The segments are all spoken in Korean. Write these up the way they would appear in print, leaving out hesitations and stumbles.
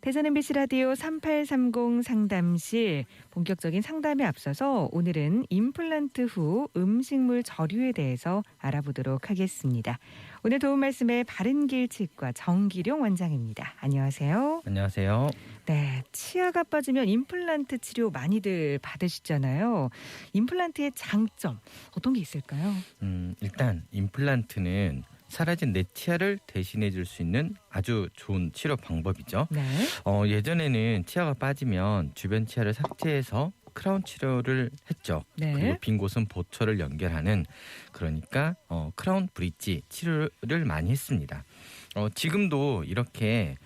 대전 MBC 라디오 3830 상담실 본격적인 상담에 앞서서 오늘은 임플란트 후 음식물 저류에 대해서 알아보도록 하겠습니다. 오늘 도움 말씀에 바른길 치과 정기룡 원장입니다. 안녕하세요. 안녕하세요. 네, 치아가 빠지면 임플란트 치료 많이들 받으시잖아요. 임플란트의 장점 어떤 게 있을까요? 일단 임플란트는 사라진 내 치아를 대신해 줄 수 있는 아주 좋은 치료 방법이죠. 네. 예전에는 치아가 빠지면 주변 치아를 삭제해서 크라운 치료를 했죠. 네. 그리고 빈 곳은 보철을 연결하는 그러니까 크라운 브릿지 치료를 많이 했습니다. 지금도 이렇게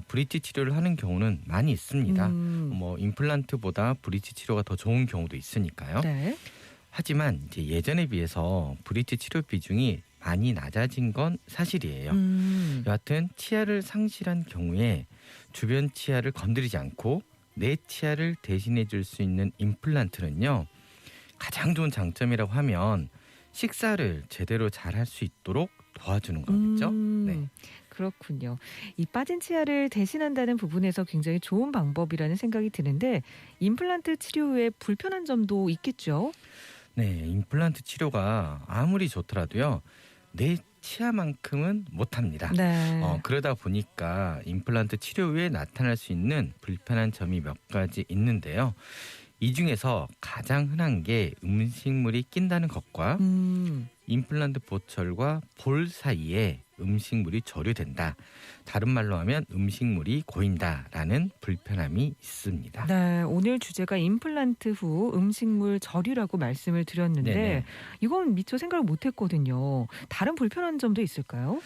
브릿지 치료를 하는 경우는 많이 있습니다. 임플란트보다 브릿지 치료가 더 좋은 경우도 있으니까요. 네. 하지만 이제 예전에 비해서 브릿지 치료 비중이 많이 낮아진 건 사실이에요. 여하튼 치아를 상실한 경우에 주변 치아를 건드리지 않고 내 치아를 대신해 줄 수 있는 임플란트는요. 가장 좋은 장점이라고 하면 식사를 제대로 잘 할 수 있도록 도와주는 거겠죠. 네. 그렇군요. 이 빠진 치아를 대신한다는 부분에서 굉장히 좋은 방법이라는 생각이 드는데 임플란트 치료 후에 불편한 점도 있겠죠? 네, 임플란트 치료가 아무리 좋더라도요. 내 치아만큼은 못합니다. 네. 그러다 보니까 임플란트 치료 후에 나타날 수 있는 불편한 점이 몇 가지 있는데요. 이 중에서 가장 흔한 게 음식물이 낀다는 것과 임플란트 보철과 볼 사이에 음식물이 저류된다. 다른 말로 하면 음식물이 고인다라는 불편함이 있습니다. 네, 오늘 주제가 임플란트 후 음식물 저류라고 말씀을 드렸는데 네네. 이건 미처 생각을 못했거든요. 다른 불편한 점도 있을까요?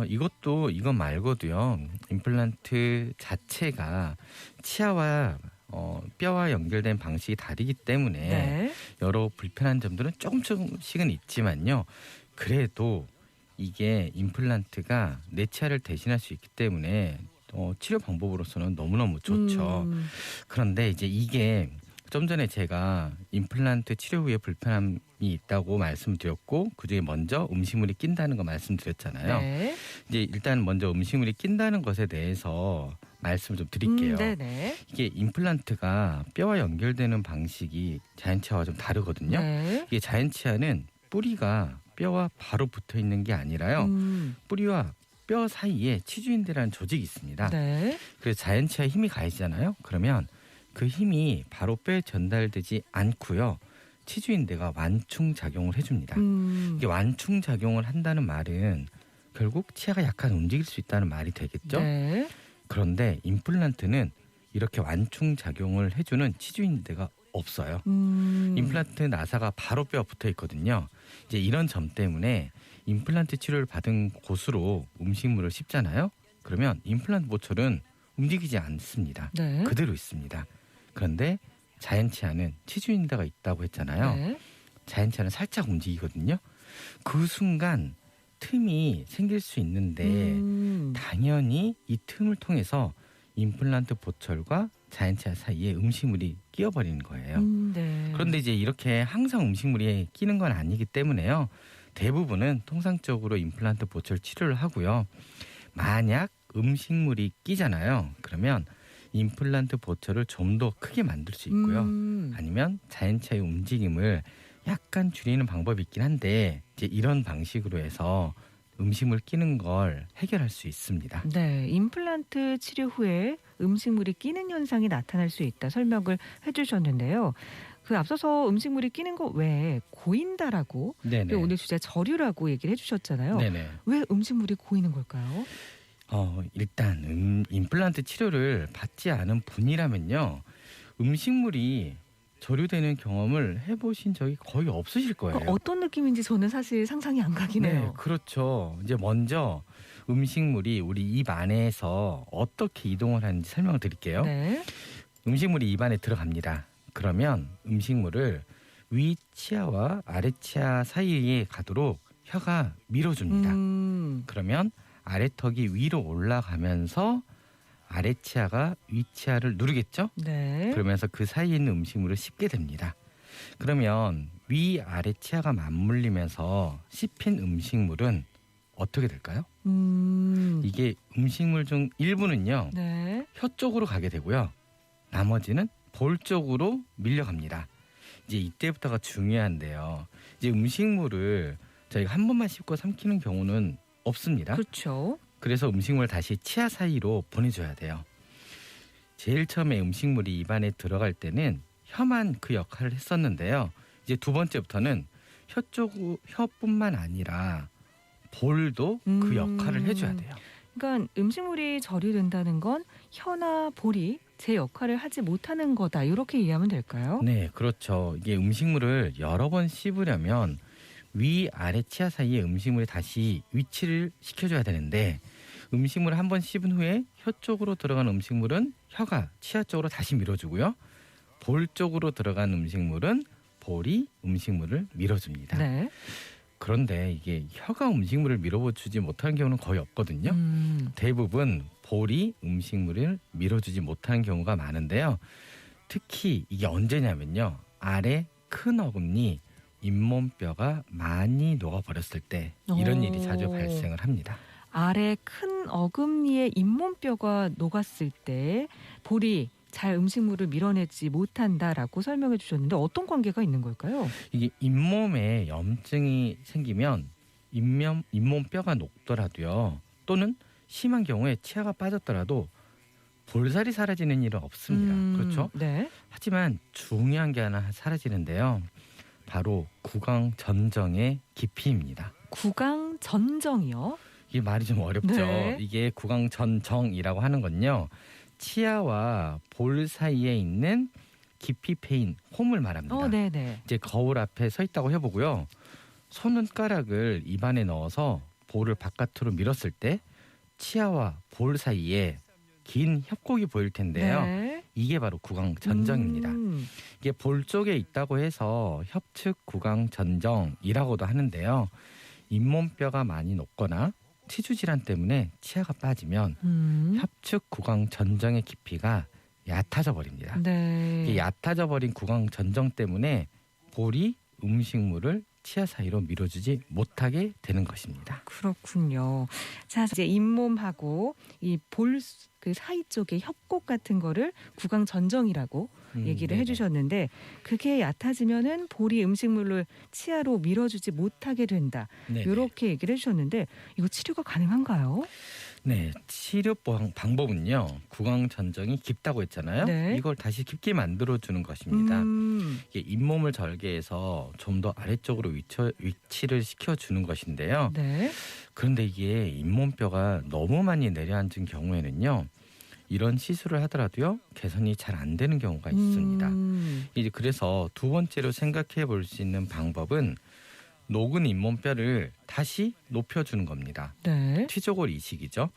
이것 말고도요. 임플란트 자체가 치아와 뼈와 연결된 방식이 다르기 때문에 네. 여러 불편한 점들은 조금씩은 있지만요. 그래도 이게 임플란트가 내 치아를 대신할 수 있기 때문에 치료 방법으로서는 너무너무 좋죠. 그런데 이제 이게 좀 전에 제가 임플란트 치료 후에 불편함이 있다고 말씀드렸고 그중에 먼저 음식물이 낀다는 거 말씀드렸잖아요. 네. 이제 일단 먼저 음식물이 낀다는 것에 대해서 말씀을 좀 드릴게요. 네네. 이게 임플란트가 뼈와 연결되는 방식이 자연치아와 좀 다르거든요. 네. 이게 자연치아는 뿌리가 뼈와 바로 붙어 있는 게 아니라요. 뿌리와 뼈 사이에 치주인대라는 조직이 있습니다. 네. 그래서 자연치아에 힘이 가해지잖아요. 그러면 그 힘이 바로 뼈에 전달되지 않고요. 치주인대가 완충작용을 해줍니다. 이게 완충작용을 한다는 말은 결국 치아가 약간 움직일 수 있다는 말이 되겠죠. 네. 그런데 임플란트는 이렇게 완충작용을 해주는 치주인대가 없어요. 임플란트 나사가 바로 뼈에 붙어 있거든요. 이제 이런 점 때문에 임플란트 치료를 받은 곳으로 음식물을 씹잖아요. 그러면 임플란트 보철은 움직이지 않습니다. 네. 그대로 있습니다. 그런데 자연치아는 치주인대가 있다고 했잖아요. 네. 자연치아는 살짝 움직이거든요. 그 순간 틈이 생길 수 있는데 당연히 이 틈을 통해서 임플란트 보철과 자연치아 사이에 음식물이 끼어버리는 거예요. 네. 그런데 이제 이렇게 항상 음식물이 끼는 건 아니기 때문에요. 대부분은 통상적으로 임플란트 보철 치료를 하고요. 만약 음식물이 끼잖아요. 그러면 임플란트 보철을 좀 더 크게 만들 수 있고요. 아니면 자연치아의 움직임을 약간 줄이는 방법이 있긴 한데 이제 이런 방식으로 해서 음식물 끼는 걸 해결할 수 있습니다. 네, 임플란트 치료 후에 음식물이 끼는 현상이 나타날 수 있다 설명을 해주셨는데요. 그 앞서서 음식물이 끼는 거 외에 고인다라고 네네. 오늘 주제 저류라고 얘기를 해주셨잖아요. 네네. 왜 음식물이 고이는 걸까요? 일단 임플란트 치료를 받지 않은 분이라면요. 음식물이 저류되는 경험을 해보신 적이 거의 없으실 거예요. 어떤 느낌인지 저는 사실 상상이 안 가긴 해요. 네, 그렇죠. 이제 먼저 음식물이 우리 입 안에서 어떻게 이동을 하는지 설명을 드릴게요. 네. 음식물이 입 안에 들어갑니다. 그러면 음식물을 위 치아와 아래 치아 사이에 가도록 혀가 밀어줍니다. 그러면 아래턱이 위로 올라가면서 아래 치아가 위 치아를 누르겠죠? 네. 그러면서 그 사이에 있는 음식물을 씹게 됩니다. 그러면 위 아래 치아가 맞물리면서 씹힌 음식물은 어떻게 될까요? 이게 음식물 중 일부는요. 네. 혀 쪽으로 가게 되고요. 나머지는 볼 쪽으로 밀려갑니다. 이제 이때부터가 중요한데요. 이제 음식물을 저희가 한 번만 씹고 삼키는 경우는 없습니다. 그렇죠. 그래서 음식물 다시 치아 사이로 보내줘야 돼요. 제일 처음에 음식물이 입안에 들어갈 때는 혀만 그 역할을 했었는데요. 이제 두 번째부터는 혀뿐만 아니라 볼도 그 역할을 해줘야 돼요. 그러니까 음식물이 절유된다는 건 혀나 볼이 제 역할을 하지 못하는 거다. 이렇게 이해하면 될까요? 네, 그렇죠. 이게 음식물을 여러 번 씹으려면 위, 아래 치아 사이에 음식물이 다시 위치를 시켜줘야 되는데 음식물을 한 번 씹은 후에 혀 쪽으로 들어간 음식물은 혀가 치아 쪽으로 다시 밀어주고요. 볼 쪽으로 들어간 음식물은 볼이 음식물을 밀어줍니다. 네. 그런데 이게 혀가 음식물을 밀어주지 못하는 경우는 거의 없거든요. 대부분 볼이 음식물을 밀어주지 못하는 경우가 많은데요. 특히 이게 언제냐면요. 아래 큰 어금니 잇몸뼈가 많이 녹아버렸을 때 이런 일이 자주 발생을 합니다. 아래 큰 어금니의 잇몸뼈가 녹았을 때 볼이 잘 음식물을 밀어내지 못한다라고 설명해 주셨는데 어떤 관계가 있는 걸까요? 이게 잇몸에 염증이 생기면 잇몸뼈가 녹더라도요. 또는 심한 경우에 치아가 빠졌더라도 볼살이 사라지는 일은 없습니다. 그렇죠? 네. 하지만 중요한 게 하나 사라지는데요. 바로 구강 전정의 깊이입니다. 구강 전정이요? 이게 말이 좀 어렵죠. 네. 이게 구강 전정이라고 하는 건요. 치아와 볼 사이에 있는 깊이 패인 홈을 말합니다. 네네. 이제 거울 앞에 서 있다고 해보고요. 손가락을 입안에 넣어서 볼을 바깥으로 밀었을 때 치아와 볼 사이에 긴 협곡이 보일 텐데요. 네. 이게 바로 구강 전정입니다. 이게 볼 쪽에 있다고 해서 협측 구강 전정이라고도 하는데요. 잇몸뼈가 많이 녹거나 치주 질환 때문에 치아가 빠지면 협측 구강 전정의 깊이가 얕아져 버립니다. 네. 이 얕아져 버린 구강 전정 때문에 볼이 음식물을 치아 사이로 밀어주지 못하게 되는 것입니다. 그렇군요. 자, 이제 잇몸하고 이 볼 그 사이 쪽에 협곡 같은 거를 구강 전정이라고 얘기를 네네. 해주셨는데 그게 얕아지면은 볼이 음식물을 치아로 밀어주지 못하게 된다. 네네. 이렇게 얘기를 해주셨는데 이거 치료가 가능한가요? 네, 치료 방법은요. 구강 전정이 깊다고 했잖아요. 네. 이걸 다시 깊게 만들어주는 것입니다. 이게 잇몸을 절개해서 좀 더 아래쪽으로 위치를 시켜주는 것인데요. 네. 그런데 이게 잇몸뼈가 너무 많이 내려앉은 경우에는요. 이런 시술을 하더라도요. 개선이 잘 안 되는 경우가 있습니다. 이제 그래서 두 번째로 생각해 볼 수 있는 방법은 녹은 잇몸뼈를 다시 높여주는 겁니다. 네. 치조골 이식이죠.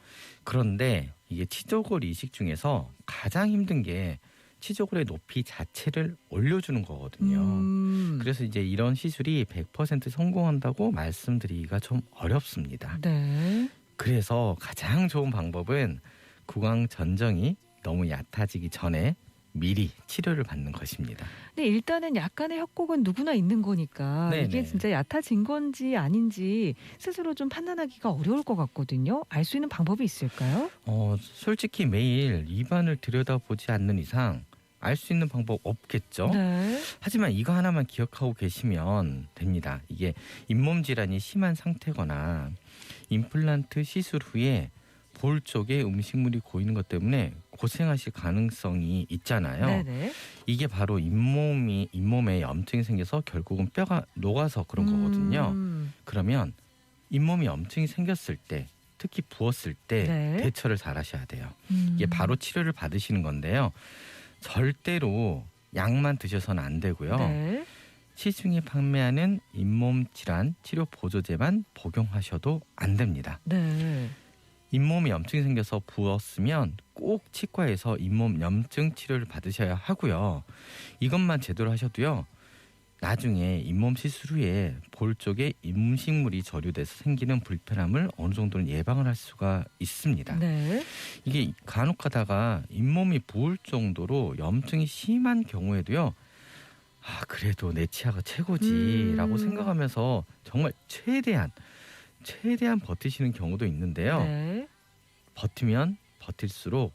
그런데 이게 치조골 이식 중에서 가장 힘든 게 치조골의 높이 자체를 올려주는 거거든요. 그래서 이제 이런 시술이 100% 성공한다고 말씀드리기가 좀 어렵습니다. 네. 그래서 가장 좋은 방법은 구강 전정이 너무 얕아지기 전에 미리 치료를 받는 것입니다. 근데 일단은 약간의 협곡은 누구나 있는 거니까 네네. 이게 진짜 얕아진 건지 아닌지 스스로 좀 판단하기가 어려울 것 같거든요. 알 수 있는 방법이 있을까요? 솔직히 매일 입안을 들여다보지 않는 이상 알 수 있는 방법 없겠죠. 네. 하지만 이거 하나만 기억하고 계시면 됩니다. 이게 잇몸 질환이 심한 상태거나 임플란트 시술 후에 볼 쪽에 음식물이 고이는 것 때문에 고생하실 가능성이 있잖아요. 네네. 이게 바로 잇몸에 염증이 생겨서 결국은 뼈가 녹아서 그런 거거든요. 그러면 잇몸에 염증이 생겼을 때, 특히 부었을 때 네. 대처를 잘 하셔야 돼요. 이게 바로 치료를 받으시는 건데요. 절대로 약만 드셔서는 안 되고요. 네. 시중에 판매하는 잇몸 질환 치료 보조제만 복용하셔도 안 됩니다. 네. 잇몸에 염증이 생겨서 부었으면 꼭 치과에서 잇몸 염증 치료를 받으셔야 하고요. 이것만 제대로 하셔도요. 나중에 잇몸 시술 후에 볼 쪽에 음식물이 절유돼서 생기는 불편함을 어느 정도는 예방을 할 수가 있습니다. 네. 이게 간혹 가다가 잇몸이 부을 정도로 염증이 심한 경우에도요. 그래도 내 치아가 최고지라고 생각하면서 정말 최대한 버티시는 경우도 있는데요. 네. 버티면 버틸수록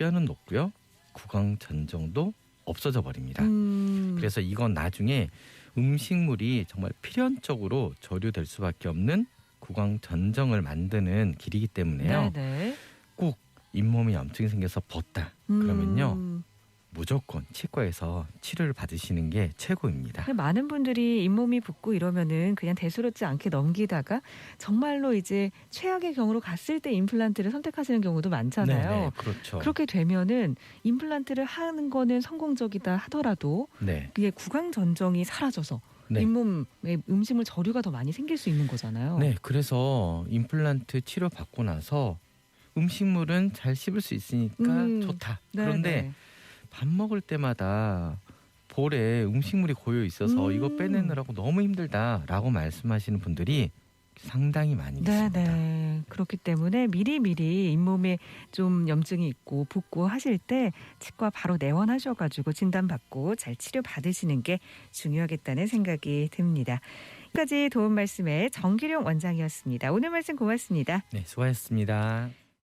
뼈는 녹고요. 구강 전정도 없어져 버립니다. 음. 그래서 이건 나중에 음식물이 정말 필연적으로 저류될 수밖에 없는 구강 전정을 만드는 길이기 때문에요. 네네. 꼭 잇몸이 염증이 생겨서 벗다. 그러면요. 음. 무조건 치과에서 치료를 받으시는 게 최고입니다. 근데 많은 분들이 잇몸이 붓고 이러면은 그냥 대수롭지 않게 넘기다가 정말로 이제 최악의 경우로 갔을 때 임플란트를 선택하시는 경우도 많잖아요. 네, 그렇죠. 그렇게 되면은 임플란트를 하는 거는 성공적이다 하더라도 네, 그게 구강 전정이 사라져서 네. 잇몸에 음식물 저류가 더 많이 생길 수 있는 거잖아요. 네, 그래서 임플란트 치료 받고 나서 음식물은 잘 씹을 수 있으니까 좋다. 네, 그런데 네. 밥 먹을 때마다 볼에 음식물이 고여 있어서 이거 빼내느라고 너무 힘들다라고 말씀하시는 분들이 상당히 많이 있습니다. 네네. 그렇기 때문에 미리미리 잇몸에 좀 염증이 있고 붓고 하실 때 치과 바로 내원하셔가지고 진단받고 잘 치료받으시는 게 중요하겠다는 생각이 듭니다. 여기까지 도움 말씀에 정기룡 원장이었습니다. 오늘 말씀 고맙습니다. 네, 수고하셨습니다.